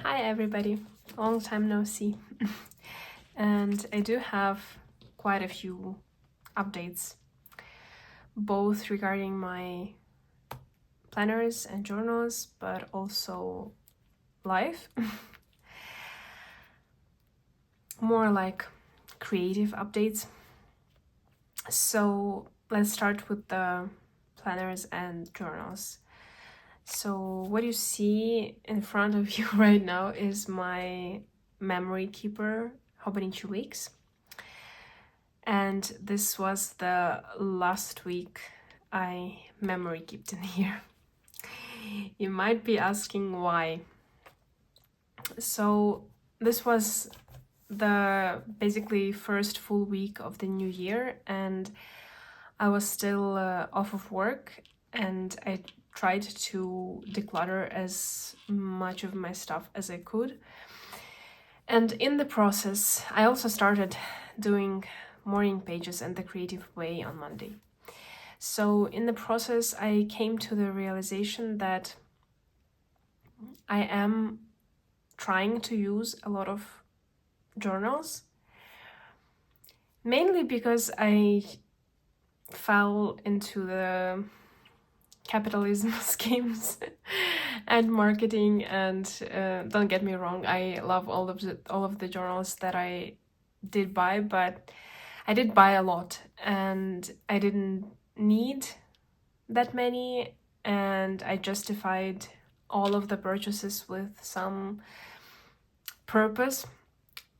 Hi everybody, long time no see. And I do have quite a few updates, both regarding my planners and journals, but also life. More like creative updates. So let's start with the planners and journals. So what you see in front of you right now is my memory keeper Hobonichi weeks. And this was the last week I memory kept in here. You might be asking why. So this was the basically first full week of the new year, and I was still off of work, and I tried to declutter as much of my stuff as I could. And in the process, I also started doing morning pages and the creative way on Monday. So in the process, I came to the realization that I am trying to use a lot of journals, mainly because I fell into the capitalism schemes and marketing. And don't get me wrong, I love all of the journals that I did buy, but I did buy a lot and I didn't need that many, and I justified all of the purchases with some purpose.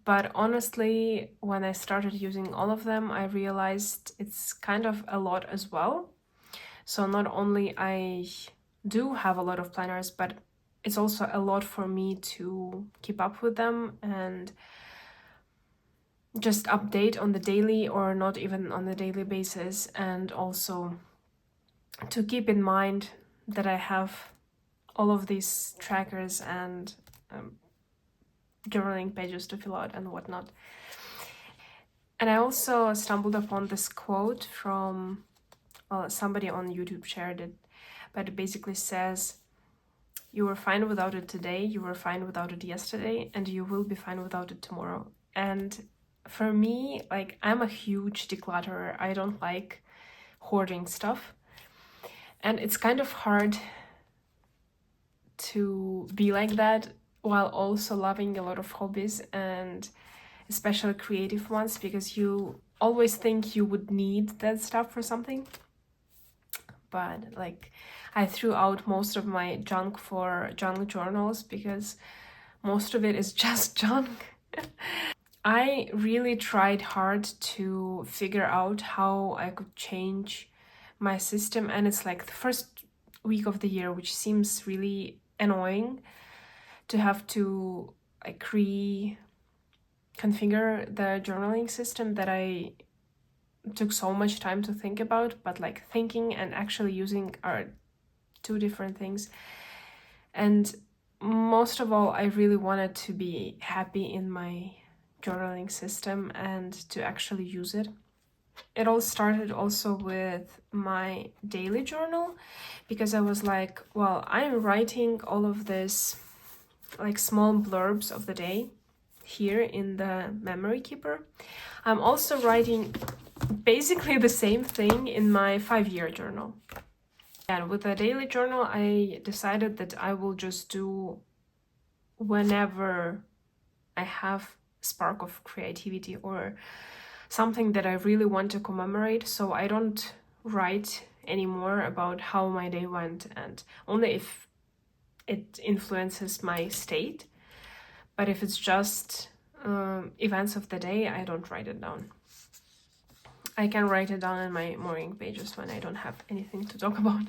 But honestly, when I started using all of them, I realized it's kind of a lot as well. So not only I do have a lot of planners, but it's also a lot for me to keep up with them and just update on the daily or not even on the daily basis, and also to keep in mind that I have all of these trackers and journaling pages to fill out and whatnot. And I also stumbled upon this quote from somebody on YouTube shared it, but it basically says, "You were fine without it today, you were fine without it yesterday, and you will be fine without it tomorrow." And for me, like, I'm a huge declutterer. I don't like hoarding stuff. And it's kind of hard to be like that while also loving a lot of hobbies, and especially creative ones, because you always think you would need that stuff for something. But like, I threw out most of my junk for junk journals because most of it is just junk. I really tried hard to figure out how I could change my system, and it's like the first week of the year, which seems really annoying to have to like reconfigure the journaling system that I took so much time to think about. But like, thinking and actually using are two different things. And most of all, I really wanted to be happy in my journaling system and to actually use it. It all started also with my daily journal, because I was like, well, I'm writing all of this like small blurbs of the day here in the memory keeper. I'm also writing basically the same thing in my 5-year journal. And with the daily journal, I decided that I will just do whenever I have a spark of creativity or something that I really want to commemorate. So I don't write anymore about how my day went, and only if it influences my state. But if it's just events of the day, I don't write it down. I can write it down in my morning pages when I don't have anything to talk about.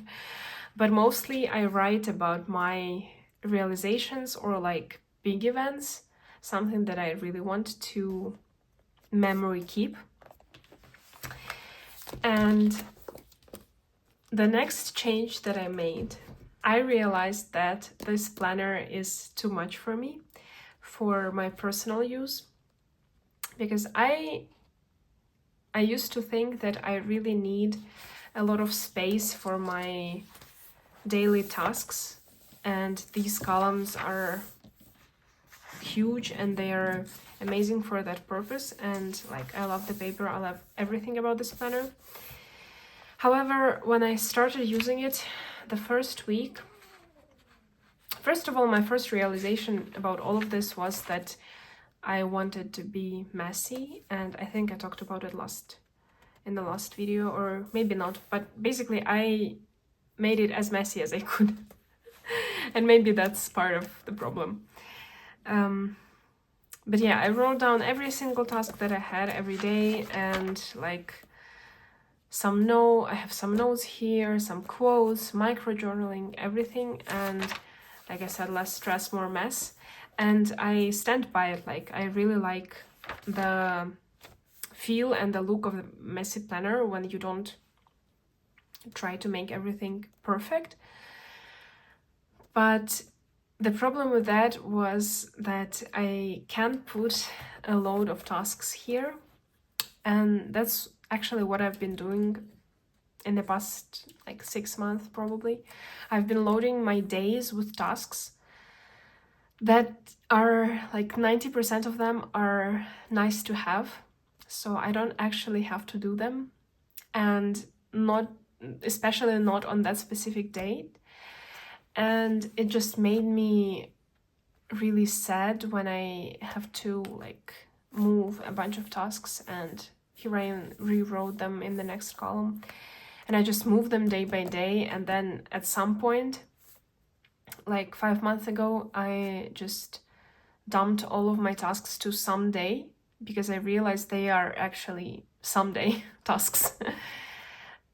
But mostly I write about my realizations or like big events, something that I really want to memory keep. And the next change that I made, I realized that this planner is too much for me for my personal use, because I used to think that I really need a lot of space for my daily tasks, and these columns are huge and they are amazing for that purpose, and like I love the paper, I love everything about this planner. However, when I started using it the first week, first of all, my first realization about all of this was that I wanted to be messy, and I think I talked about it in the last video, or maybe not, but basically I made it as messy as I could. And maybe that's part of the problem. But yeah, I wrote down every single task that I had every day, and like I have some notes here, some quotes, micro journaling, everything. And like I said, less stress, more mess. And I stand by it. Like I really like the feel and the look of the messy planner when you don't try to make everything perfect. But the problem with that was that I can't put a load of tasks here, and that's actually what I've been doing in the past like 6 months probably. I've been loading my days with tasks that are like 90% of them are nice to have, so I don't actually have to do them, and especially not on that specific date. And it just made me really sad when I have to like move a bunch of tasks, and here I rewrote them in the next column, and I just moved them day by day. And then at some point, like 5 months ago, I just dumped all of my tasks to someday, because I realized they are actually someday tasks.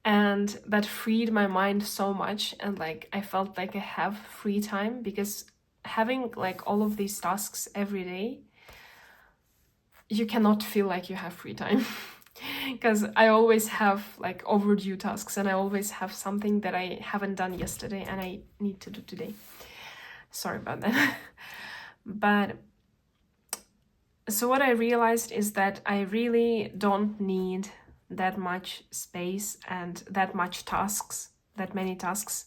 And that freed my mind so much, and like I felt like I have free time, because having like all of these tasks every day, you cannot feel like you have free time. Because I always have like overdue tasks, and I always have something that I haven't done yesterday and I need to do today. Sorry about that. But so what I realized is that I really don't need that much space and that many tasks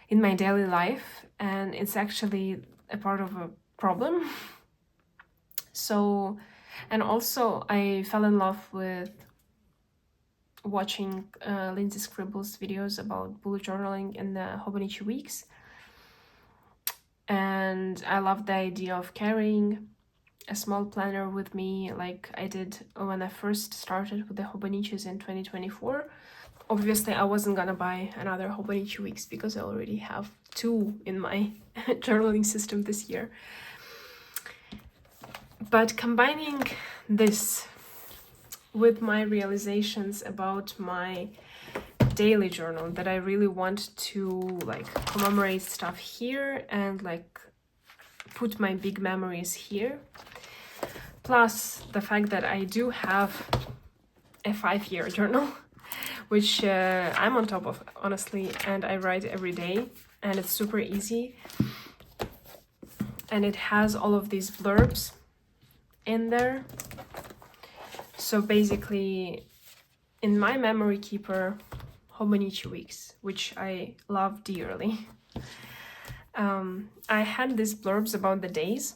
in my daily life, and it's actually a part of a problem. So, and also I fell in love with watching Lindsay Scribble's videos about bullet journaling in the Hobonichi weeks, and I love the idea of carrying a small planner with me, like I did when I first started with the Hobonichis in 2024. Obviously, I wasn't gonna buy another Hobonichi weeks because I already have 2 in my journaling system this year. But combining this with my realizations about my daily journal, that I really want to like commemorate stuff here and like put my big memories here, plus the fact that I do have a 5-year journal, which I'm on top of, honestly, and I write every day, and it's super easy, and it has all of these blurbs in there. So basically, in my memory keeper Hobonichi weeks, which I love dearly, I had these blurbs about the days,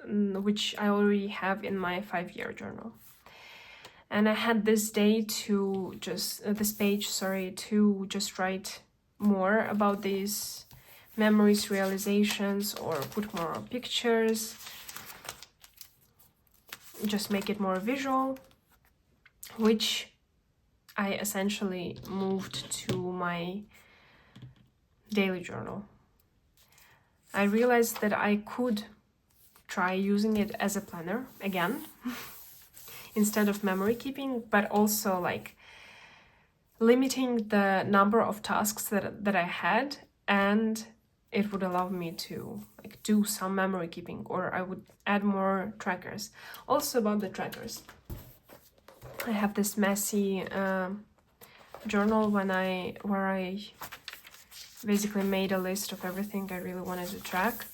which I already have in my 5-year journal. And I had this page to just write more about these memories, realizations, or put more pictures, just make it more visual, which I essentially moved to my daily journal. I realized that I could try using it as a planner again instead of memory keeping, but also like limiting the number of tasks that I had, and it would allow me to like do some memory keeping, or I would add more trackers. Also about the trackers, I have this messy journal where I basically made a list of everything I really wanted to track.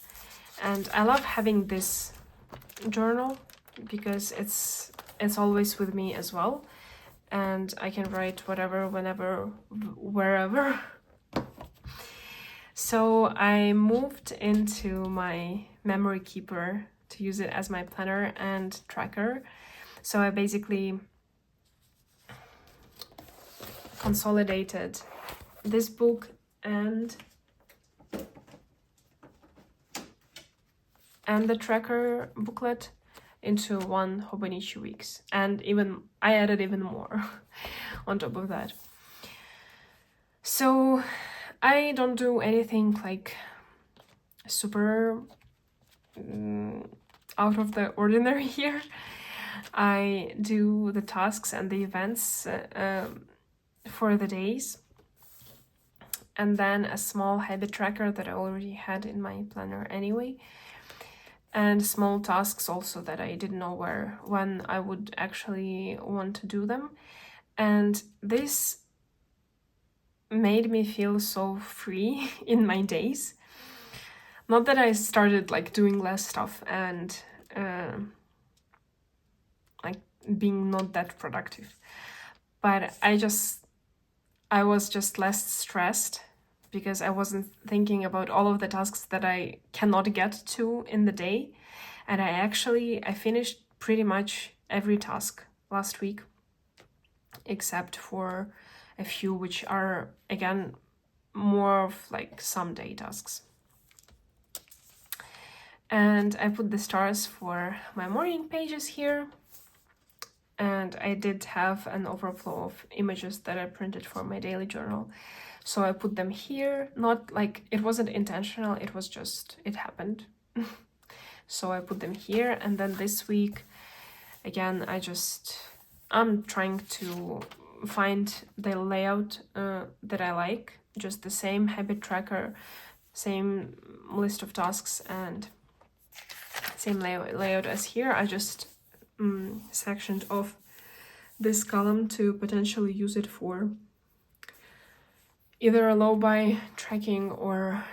And I love having this journal because it's always with me as well, and I can write whatever, whenever, wherever. So I moved into my memory keeper to use it as my planner and tracker. So I basically consolidated this book and the tracker booklet into one Hobonichi weeks, and even I added even more on top of that. So I don't do anything like super out of the ordinary here. I do the tasks and the events for the days, and then a small habit tracker that I already had in my planner anyway, and small tasks also that I didn't know when I would actually want to do them. And this made me feel so free in my days. Not that I started like doing less stuff and like being not that productive, but I was just less stressed because I wasn't thinking about all of the tasks that I cannot get to in the day. And I finished pretty much every task last week, except for a few which are, again, more of like someday tasks. And I put the stars for my morning pages here. And I did have an overflow of images that I printed for my daily journal. So I put them here, not like it wasn't intentional, it was just, it happened. So I put them here, and then this week, again, I'm trying to find the layout that I like, just the same habit tracker, same list of tasks, and same layout as here. I just sectioned off this column to potentially use it for either a low-buy tracking or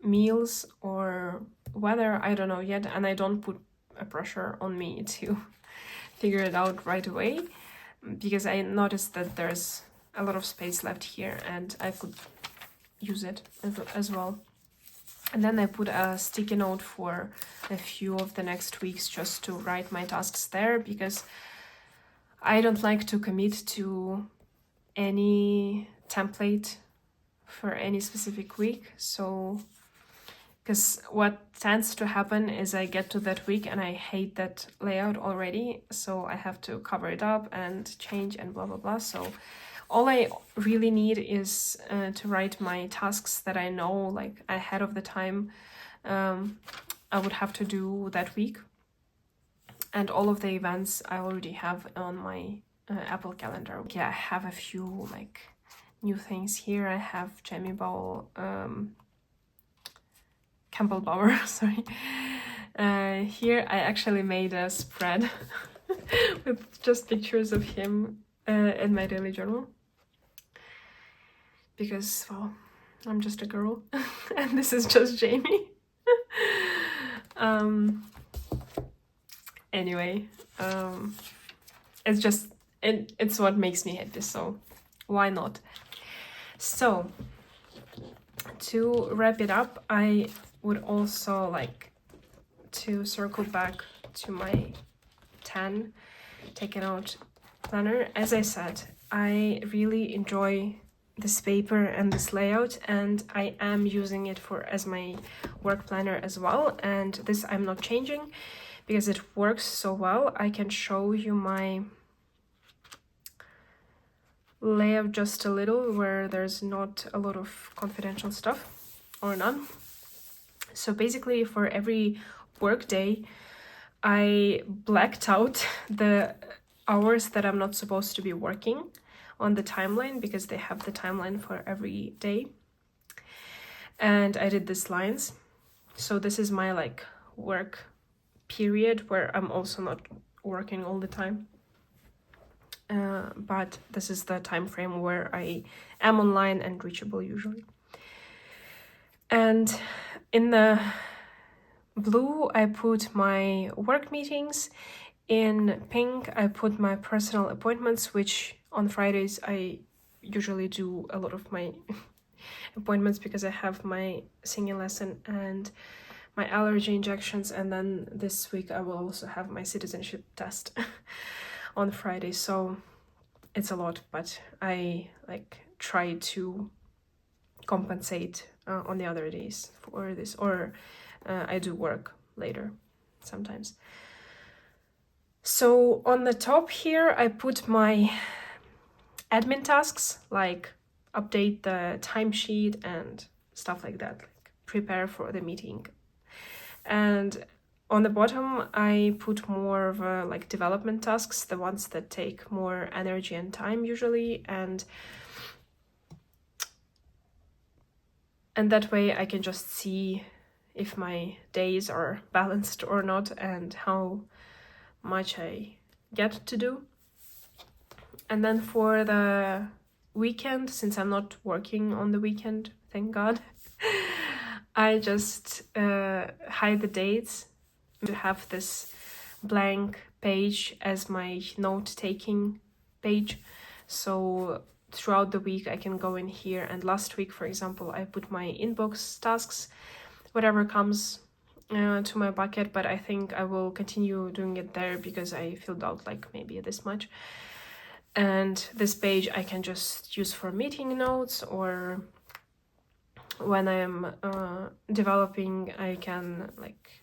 meals or weather, I don't know yet, and I don't put a pressure on me to figure it out right away, because I noticed that there's a lot of space left here and I could use it as well. And then I put a sticky note for a few of the next weeks just to write my tasks there, because I don't like to commit to any template for any specific week. So, because what tends to happen is I get to that week and I hate that layout already, so I have to cover it up and change and blah blah blah. So all I really need is to write my tasks that I know like ahead of the time I would have to do that week, and all of the events I already have on my Apple calendar. Yeah, I have a few like new things here. I have Jamie Bowl, Campbell Bauer, sorry. Here I actually made a spread with just pictures of him in my daily journal. Because, well, I'm just a girl and this is just Jamie. Anyway, it's what makes me happy, so why not? So, to wrap it up, I would also like to circle back to my 10 taken out planner. As I said, I really enjoy this paper and this layout, and I am using it as my work planner as well, and this I'm not changing because it works so well. I can show you my layout just a little where there's not a lot of confidential stuff or none. So basically for every work day I blacked out the hours that I'm not supposed to be working on the timeline, because they have the timeline for every day, and I did these lines. So this is my like work period where I'm also not working all the time, but this is the time frame where I am online and reachable usually. And in the blue I put my work meetings, in pink I put my personal appointments, which on Fridays I usually do a lot of my appointments because I have my singing lesson and my allergy injections, and then this week I will also have my citizenship test on Friday. So it's a lot, but I like try to compensate on the other days for this, or I do work later sometimes. So on the top here I put my admin tasks, like update the timesheet and stuff like that, like prepare for the meeting. And on the bottom I put more of like development tasks, the ones that take more energy and time usually, and that way I can just see if my days are balanced or not and how much I get to do. And then for the weekend, since I'm not working on the weekend, thank God, I just hide the dates to have this blank page as my note-taking page. So throughout the week I can go in here, and last week, for example, I put my inbox tasks, whatever comes to my bucket, but I think I will continue doing it there because I filled out like maybe this much. And this page I can just use for meeting notes, or when I'm developing, I can like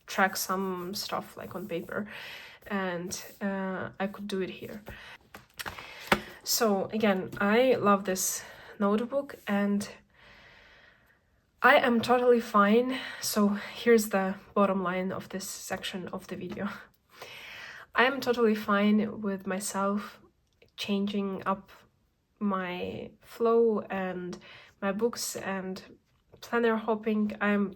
track some stuff like on paper, and I could do it here. So again, I love this notebook and I am totally fine. So here's the bottom line of this section of the video. I am totally fine with myself changing up my flow and my books and planner hopping. I'm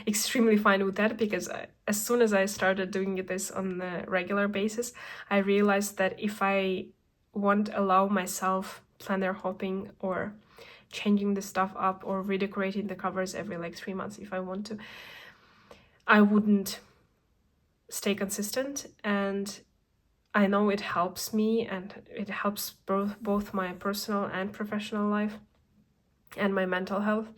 extremely fine with that because as soon as I started doing this on a regular basis, I realized that if I won't allow myself planner hopping or changing the stuff up or redecorating the covers every like 3 months if I want to, I wouldn't stay consistent. And I know it helps me and it helps both my personal and professional life and my mental health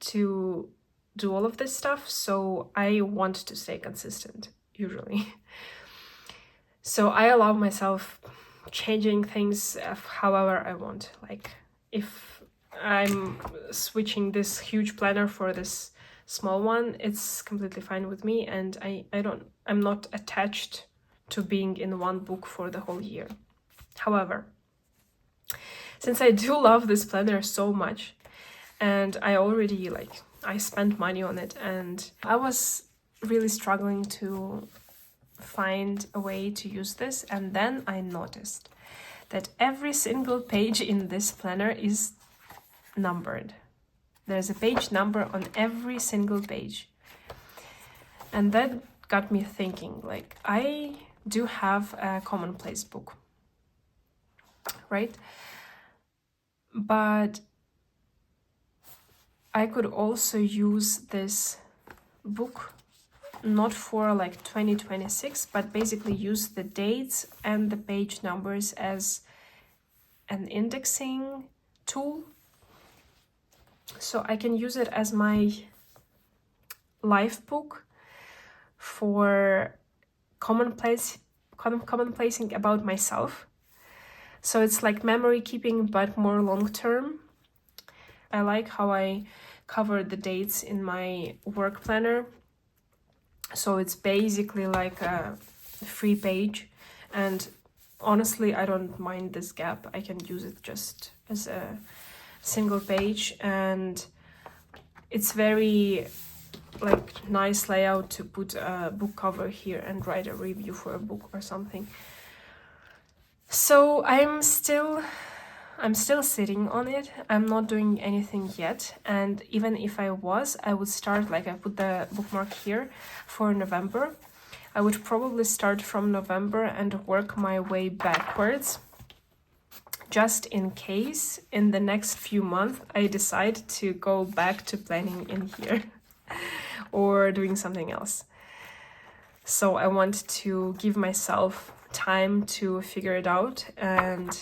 to do all of this stuff. So I want to stay consistent usually. So I allow myself changing things however I want. Like if I'm switching this huge planner for this small one, it's completely fine with me, and I'm not attached to being in one book for the whole year. However, since I do love this planner so much, and I already I spent money on it, and I was really struggling to find a way to use this, and then I noticed that every single page in this planner is numbered. There's a page number on every single page, and that got me thinking, like, I do have a commonplace book, right? But I could also use this book not for like 2026, but basically use the dates and the page numbers as an indexing tool. So I can use it as my life book for commonplacing about myself. So it's like memory keeping, but more long term. I like how I covered the dates in my work planner. So it's basically like a free page, and honestly I don't mind this gap. I can use it just as a single page, and it's very like nice layout to put a book cover here and write a review for a book or something. So I'm still sitting on it. I'm not doing anything yet, and even if I was, I would start, like I put the bookmark here for November. I would probably start from November and work my way backwards, just in case in the next few months I decide to go back to planning in here or doing something else. So I want to give myself time to figure it out, and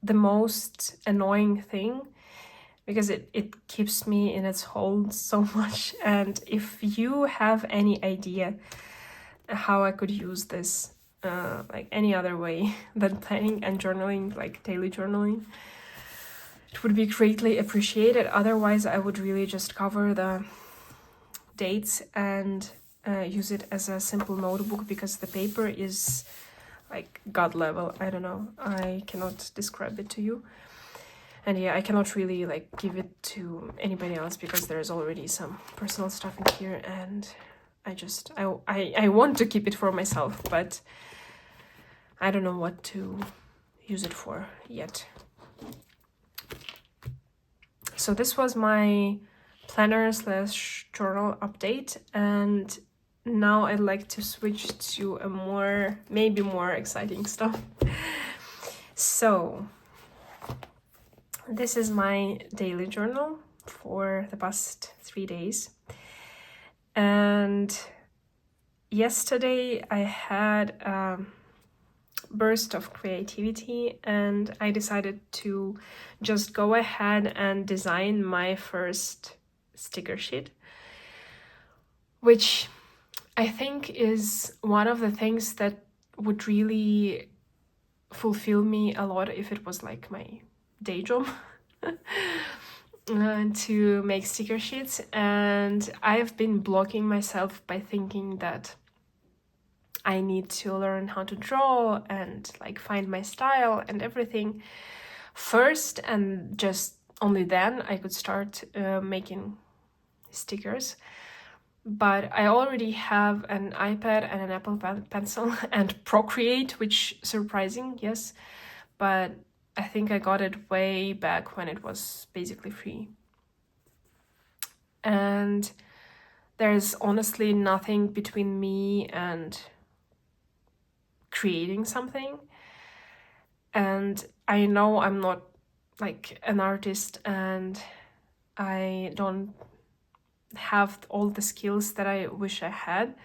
the most annoying thing, because it keeps me in its hold so much. And if you have any idea how I could use this like any other way than planning and journaling, like daily journaling, it would be greatly appreciated. Otherwise, I would really just cover the dates and use it as a simple notebook, because the paper is like god level. I don't know, I cannot describe it to you. And yeah, I cannot really like give it to anybody else, because there's already some personal stuff in here, and I want to keep it for myself, but I don't know what to use it for yet. So this was my planner / journal update, and now I'd like to switch to a maybe more exciting stuff. So this is my daily journal for the past 3 days. And yesterday I had a burst of creativity, and I decided to just go ahead and design my first sticker sheet, which I think is one of the things that would really fulfill me a lot if it was like my day job. To make sticker sheets. And I've been blocking myself by thinking that I need to learn how to draw and like find my style and everything first, and just only then I could start making stickers. But I already have an iPad and an Apple Pencil and Procreate, which surprising, yes, but I think I got it way back when it was basically free. And there's honestly nothing between me and creating something. And I know I'm not like an artist, and I don't have all the skills that I wish I had,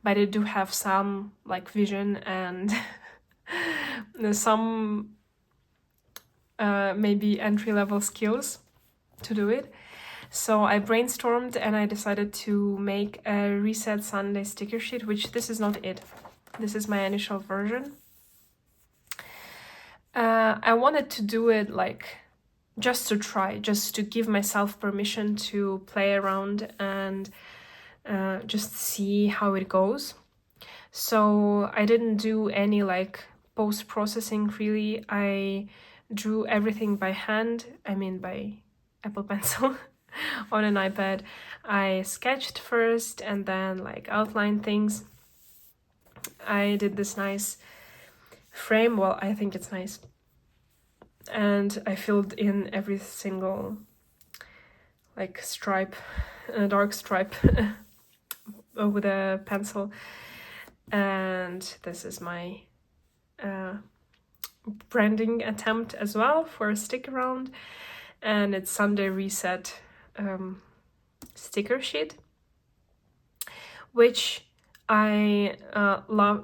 but I do have some like vision and some maybe entry-level skills to do it. So I brainstormed and I decided to make a Reset Sunday sticker sheet, which this is not it. This is my initial version. I wanted to do it like just to try, just to give myself permission to play around and just see how it goes. So I didn't do any like post-processing really. I drew everything by hand, I mean by Apple Pencil on an iPad. I sketched first and then like outlined things. I did this nice frame, well, I think it's nice. And I filled in every single like stripe, dark stripe with a pencil. And this is my branding attempt as well for a stick around, and it's Sunday Reset sticker sheet, which I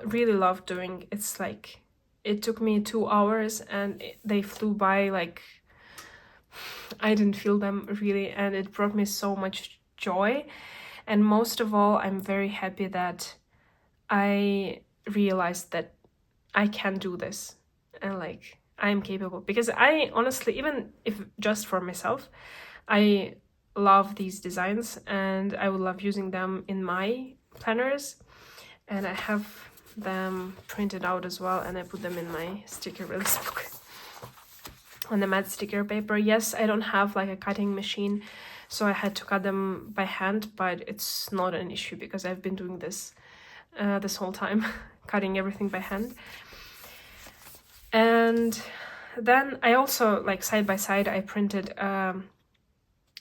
really love doing. It's like it took me 2 hours and they flew by, like I didn't feel them really, and it brought me so much joy. And most of all, I'm very happy that I realized that I can do this and like I'm capable, because I honestly, even if just for myself, I love these designs and I would love using them in my planners, and I have them printed out as well, and I put them in my sticker release book on the matte sticker paper. Yes, I don't have like a cutting machine, so I had to cut them by hand, but it's not an issue because I've been doing this this whole time, cutting everything by hand. And then I also, like side by side, I printed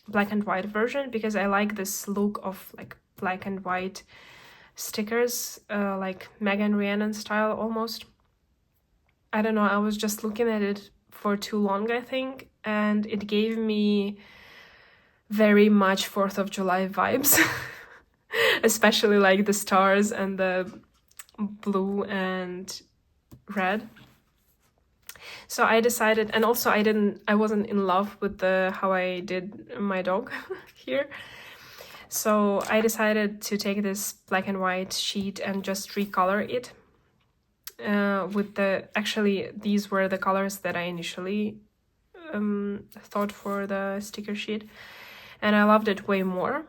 black and white version, because I like this look of like black and white stickers, like Megan Rhiannon style almost. I don't know, I was just looking at it for too long, I think, and it gave me very much 4th of July vibes, especially like the stars and the blue and red. So I decided, and also I wasn't in love with how I did my dog here. So I decided to take this black and white sheet and just recolor it. Actually, these were the colors that I initially thought for the sticker sheet, and I loved it way more.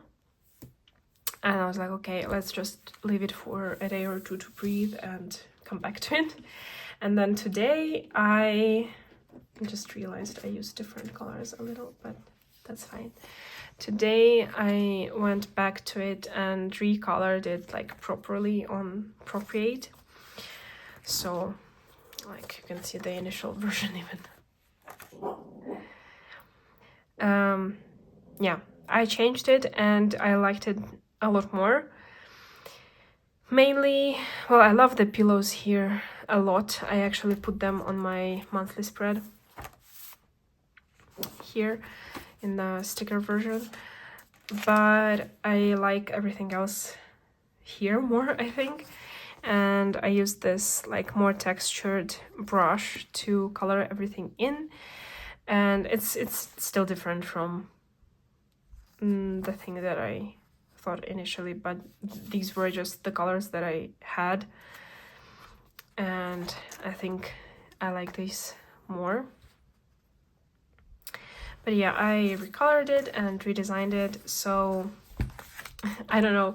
And I was like, okay, let's just leave it for a day or two to breathe and come back to it. And then today I just realized I used different colors a little, but that's fine. Today I went back to it and recolored it like properly on Procreate. So like you can see the initial version even. Yeah, I changed it and I liked it a lot more. Mainly, well, I love the pillows here a lot. I actually put them on my monthly spread here in the sticker version, but I like everything else here more, I think. And I used this like more textured brush to color everything in, and it's still different from the thing that I thought initially, but these were just the colors that I had, and I think I like these more. But yeah, I recolored it and redesigned it, so I don't know.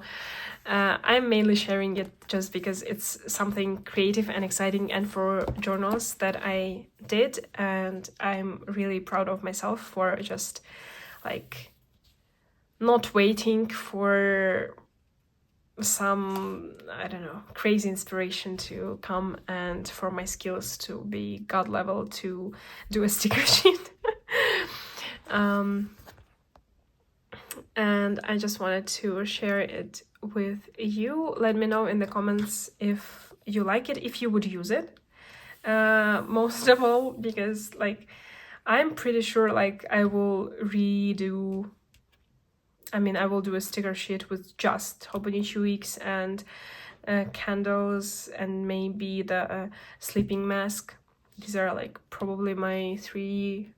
I'm mainly sharing it just because it's something creative and exciting and for journals that I did, and I'm really proud of myself for just like not waiting for some, I don't know, crazy inspiration to come and for my skills to be god level to do a sticker sheet. And I just wanted to share it with you. Let me know in the comments if you like it, if you would use it. Most of all, because like I'm pretty sure like I will do a sticker sheet with just Hobonichi wicks and candles and maybe the sleeping mask. These are like probably my 3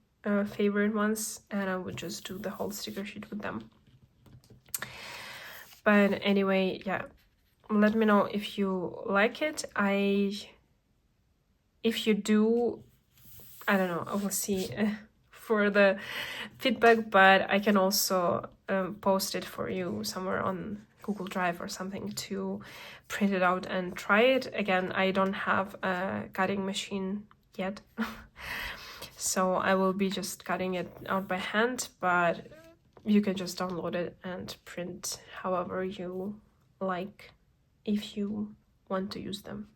favorite ones, and I would just do the whole sticker sheet with them. But anyway, yeah, let me know if you like it. If you do, I don't know, I will see for the feedback, but I can also post it for you somewhere on Google Drive or something to print it out and try it. Again, I don't have a cutting machine yet, so I will be just cutting it out by hand, but you can just download it and print however you like if you want to use them.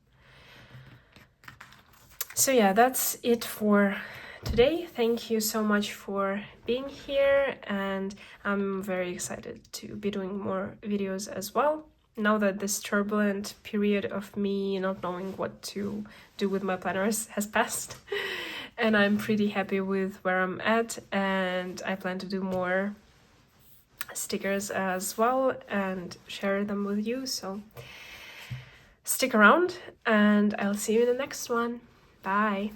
So yeah, that's it for today. Thank you so much for being here, and I'm very excited to be doing more videos as well. Now that this turbulent period of me not knowing what to do with my planners has passed, and I'm pretty happy with where I'm at, and I plan to do more stickers as well and share them with you. So stick around and I'll see you in the next one. Bye.